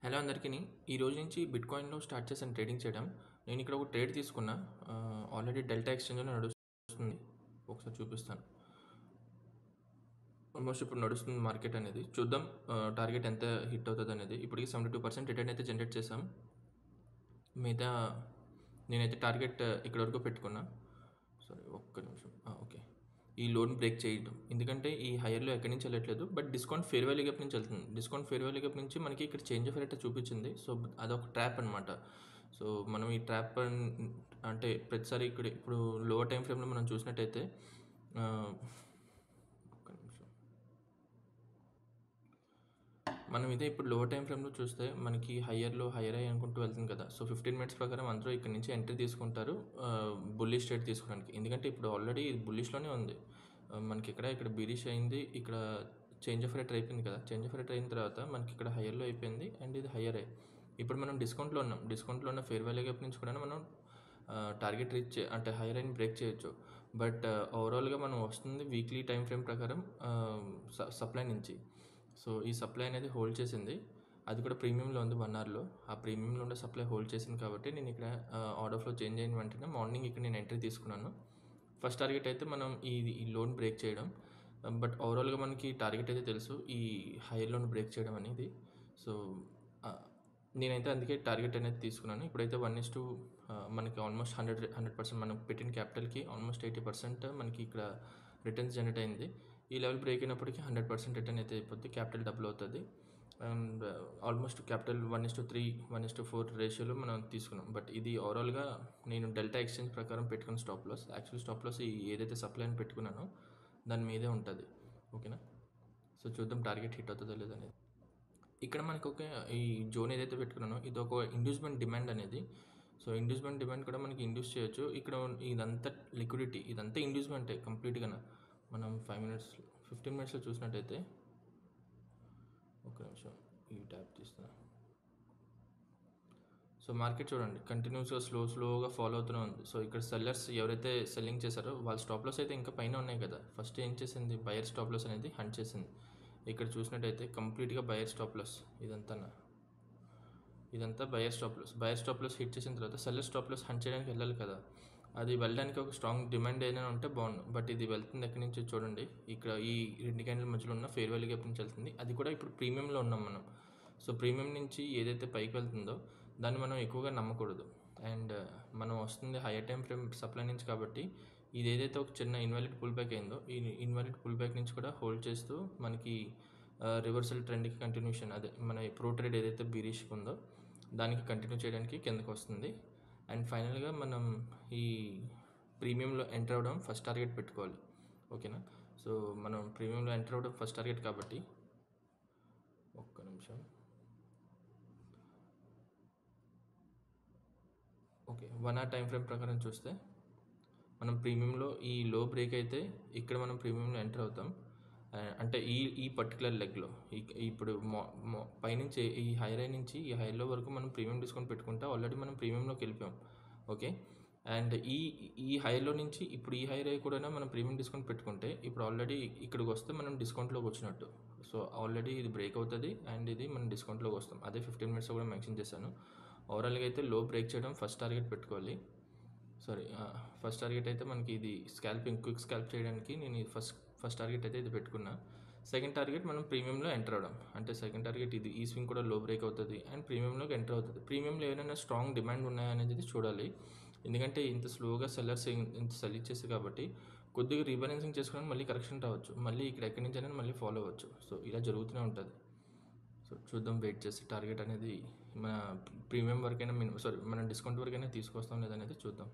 Hello అందరికీ. ఈ రోజు నుంచి బిట్‌కాయిన్‌లో స్టార్ట్ చేశాను ట్రేడింగ్ చేయడం. నేను ఇక్కడ ఒక ట్రేడ్ తీసుకున్నా. ఆల్రెడీ డెల్టా ఎక్స్‌చేంజ్‌లో నడుస్తుంది. ఒకసారి చూపిస్తాను. ఆల్మోస్ట్ ఇప్పుడు నడుస్తుంది మార్కెట్ అనేది. చూద్దాం టార్గెట్ ఎంత హిట్ అవుతదనేది. ఇప్పటికి 72% రిటర్న్ అయితే జనరేట్ చేశాం. మిగతా నేనైతే టార్గెట్ ఇక్కడి వరకు పెట్టుకున్నా. సారీ ఒక్క నిమిషం. ఓకే. ఈ లోన్ బ్రేక్ చేయడం. ఎందుకంటే ఈ హైయర్‌లో ఎక్కడి నుంచి వెళ్ళట్లేదు. But discount fair value gap నుంచి వెళ్తుంది. డిస్కౌంట్ ఫెయిర్ వాల్యూ గ్యాప్ నుంచి మనకి ఇక్కడ చేంజ్ ఆఫ్ రేట్ చూపించింది. సో, అదొక ట్రాప్ అనమాట. సో, మనం ఈ ట్రాప్ అంటే ప్రతిసారి ఇప్పుడు లోవర్ టైమ్ ఫ్రేమ్‌లో మనం చూసినట్టయితే ఆహ్, ఒక్క నిమిషం. మనం ఇదే ఇప్పుడు లోవర్ టైమ్ ఫ్రేమ్‌లో చూస్తే మనకి హైయర్ హై అనుకుంటూ వెళ్తుంది కదా! సో, 15 మినిట్స్ ప్రకారం అందరూ ఇక్కడి నుంచి ఎంట్రీ తీసుకుంటారు బుల్లిష్ ట్రేడ్ తీసుకోవడానికి. ఎందుకంటే ఇప్పుడు ఆల్రెడీ ఇది బుల్లిష్‌లోనే ఉంది. మనకి ఇక్కడ బీరిష్ అయింది. ఇక్కడ చేంజ్ ఆఫ్ రేట్ అయిపోయింది కదా! చేంజ్ ఆఫ్ రేట్ అయిన తర్వాత మనకి ఇక్కడ హైయర్‌లో అయిపోయింది అండ్ ఇది హైయర్ ఇప్పుడు మనం డిస్కౌంట్‌లో ఉన్నాం. డిస్కౌంట్‌లో ఉన్న ఫెయిర్ వాల్యూ గ్యాప్ నుంచి కూడా మనం టార్గెట్ రీచ్ అంటే హైయర్ అయిన బ్రేక్ చేయొచ్చు. బట్ ఓవరాల్‌గా మనం వస్తుంది వీక్లీ టైమ్ ఫ్రేమ్ ప్రకారం సప్లై నుంచి. సో, ఈ సప్లై అనేది హోల్డ్ చేసింది. అది కూడా ప్రీమియంలో ఉంది 1 అవర్‌లో. ఆ ప్రీమియంలో ఉండే సప్లై హోల్డ్ చేసింది కాబట్టి నేను ఇక్కడ ఆర్డర్ ఫ్లో చేంజ్ అయిన వెంటనే మార్నింగ్ ఇక్కడ నేను ఎంట్రీ తీసుకున్నాను. ఫస్ట్ టార్గెట్ అయితే మనం ఈ లోన్ బ్రేక్ చేయడం. బట్ ఓవరాల్‌గా మనకి టార్గెట్ అయితే తెలుసు. ఈ హైయర్ లోన్ బ్రేక్ చేయడం అనేది. సో, ఆహ్, నేనైతే అందుకే టార్గెట్ అనేది తీసుకున్నాను. ఇప్పుడైతే 1:, మనకి ఆల్మోస్ట్ 100% మనం పెట్టిన క్యాపిటల్‌కి ఆల్మోస్ట్ 80% మనకి ఇక్కడ రిటర్న్స్ జనరేట్ అయింది. ఈ లెవెల్ బ్రేక్ అయినప్పటికీ 100% రిటర్న్ అయితే అయిపోద్ది. క్యాపిటల్ డబుల్ అవుతది. అండ్ ఆల్మోస్ట్ క్యాపిటల్ 1:3, 1:4 రేషియోలో మనం తీసుకున్నాం. బట్ ఇది ఓవరాల్‌గా నేను డెల్టా ఎక్స్‌చేంజ్ ప్రకారం పెట్టుకున్న stop loss. Actual stop loss ఏదైతే సప్లై అని పెట్టుకున్నానో దాని మీదే ఉంటది. ఓకేనా? సో, చూద్దాం టార్గెట్ హిట్ అవుతదో లేదో అనేది. ఇక్కడ మనకు ఈ జోన్ ఏదైతే పెట్టుకున్నానో ఇదొక ఇండ్యూస్‌మెంట్ డిమాండ్ అనేది. సో, ఇండ్యూస్‌మెంట్ డిమాండ్ కూడా మనకి ఇండ్యూస్ చేయొచ్చు. ఇక్కడ ఇదంతా లిక్విడిటీ ఇదంతా ఇండ్యూస్‌మెంటే కంప్లీట్‌గాన. మనం 5 మినిట్స్ 15 మినిట్స్‌లో చూసినట్టయితే ఒక్క నిమిషం ఈ ట్యాబ్ తీస్తున్నా. సో, మార్కెట్ చూడండి కంటిన్యూస్‌గా స్లోగా ఫాలో అవుతూనే ఉంది. సో, ఇక్కడ సెల్లర్స్ ఎవరైతే సెల్లింగ్ చేశారో వాళ్ళ స్టాప్ లాస్ అయితే ఇంకా పైన ఉన్నాయి కదా! ఫస్ట్ ఏం చేసింది బయర్ స్టాప్ లాస్ అనేది హంట్ చేసింది. ఇక్కడ చూసినట్టయితే కంప్లీట్‌గా బయర్ స్టాప్ లాస్ ఇదంతా buyer stop loss. Buyer stop loss hit చేసిన తర్వాత సెల్లర్ స్టాప్ లాస్ హంట్ చేయడానికి వెళ్ళాలి కదా! అది వెళ్ళడానికి ఒక స్ట్రాంగ్ డిమాండ్ ఏదైనా ఉంటే బాగుండు. బట్ ఇది వెళ్తుంది ఎక్కడి నుంచి చూడండి. ఇక్కడ ఈ 2 క్యాండిల్ మధ్యలో ఉన్న ఫెయిర్ వాల్యూ గ్యాప్ నుంచి వెళ్తుంది. అది కూడా ఇప్పుడు ప్రీమియంలో ఉన్నాం మనం. సో, ప్రీమియం నుంచి ఏదైతే పైకి వెళ్తుందో దాన్ని మనం ఎక్కువగా నమ్మకూడదు. అండ్ మనం వస్తుంది హైయర్ టైమ్ ఫ్రేమ్ సప్లై నుంచి కాబట్టి ఇది ఏదైతే ఒక చిన్న ఇన్వాలిడ్ పుల్ బ్యాక్ అయిందో ఈ ఇన్వాలిడ్ పుల్ బ్యాక్ నుంచి కూడా హోల్డ్ చేస్తూ మనకి రివర్సల్ ట్రెండ్‌కి కంటిన్యూషన్ అదే మన ప్రో ట్రేడ్ ఏదైతే బీరిష్‌గా ఉందో దానికి కంటిన్యూ చేయడానికి కిందకి వస్తుంది. అండ్ ఫైనల్‌గా మనం ఈ ప్రీమియంలో ఎంటర్ అవ్వడం ఫస్ట్ టార్గెట్ పెట్టుకోవాలి. ఓకేనా? సో, మనం ప్రీమియంలో ఎంటర్ అవ్వడం ఫస్ట్ టార్గెట్ కాబట్టి ఒక్క నిమిషం. ఓకే. 1 అవర్ టైమ్ ఫ్రేమ్ ప్రకారం చూస్తే మనం ప్రీమియంలో ఈ లో బ్రేక్ అయితే ఇక్కడ మనం ప్రీమియంలో ఎంటర్ అవుతాం. అంటే ఈ పర్టిక్యులర్ లెగ్‌లో ఇప్పుడు పైనుంచి ఈ హైర్ నుంచి ఈ హైలో వరకు మనం ప్రీమియం డిస్కౌంట్ పెట్టుకుంటే ఆల్రెడీ మనం ప్రీమియంలోకి వెళ్ళిపోయాం. ఓకే. అండ్ ఈ హైలో నుంచి ఇప్పుడు ఈ హై కూడా మనం ప్రీమియం డిస్కౌంట్ పెట్టుకుంటే ఇప్పుడు ఆల్రెడీ ఇక్కడికి వస్తే మనం డిస్కౌంట్లోకి వచ్చినట్టు. సో, ఆల్రెడీ ఇది బ్రేక్ అవుతుంది అండ్ ఇది మనం డిస్కౌంట్లోకి వస్తాం. అదే 15 మినిట్స్‌లో కూడా మెన్షన్ చేశాను. ఓవరాల్‌గా అయితే లో బ్రేక్ చేయడం ఫస్ట్ టార్గెట్ పెట్టుకోవాలి. సారీ ఫస్ట్ టార్గెట్ అయితే మనకి ఇది క్విక్ స్కాల్ప్ చేయడానికి నేను ఫస్ట్ టార్గెట్ అయితే ఇది పెట్టుకున్నా. సెకండ్ టార్గెట్ మనం ప్రీమియంలో ఎంటర్ అవ్వడం. అంటే సెకండ్ టార్గెట్ ఇది ఈ స్వింగ్ కూడా లో బ్రేక్ అవుతుంది అండ్ ప్రీమియంలోకి ఎంటర్ అవుతుంది. ప్రీమియంలో ఏమైనా స్ట్రాంగ్ డిమాండ్ ఉన్నాయా అనేది చూడాలి. ఎందుకంటే ఇంత స్లోగా సెల్లర్స్ ఇంత సెల్ ఇచ్చేసి కాబట్టి కొద్దిగా రీబాలెన్సింగ్ చేసుకోవడానికి మళ్ళీ కరెక్షన్ రావచ్చు. మళ్ళీ ఇక్కడ ఎక్కడి నుంచైనా మళ్ళీ ఫాలో అవ్వచ్చు. సో, ఇలా జరుగుతూనే ఉంటుంది. సో, చూద్దాం వెయిట్ చేసి టార్గెట్ అనేది మన ప్రీమియం వరకైనా మనం డిస్కౌంట్ వరకైనా తీసుకొస్తాం లేదనేది చూద్దాం.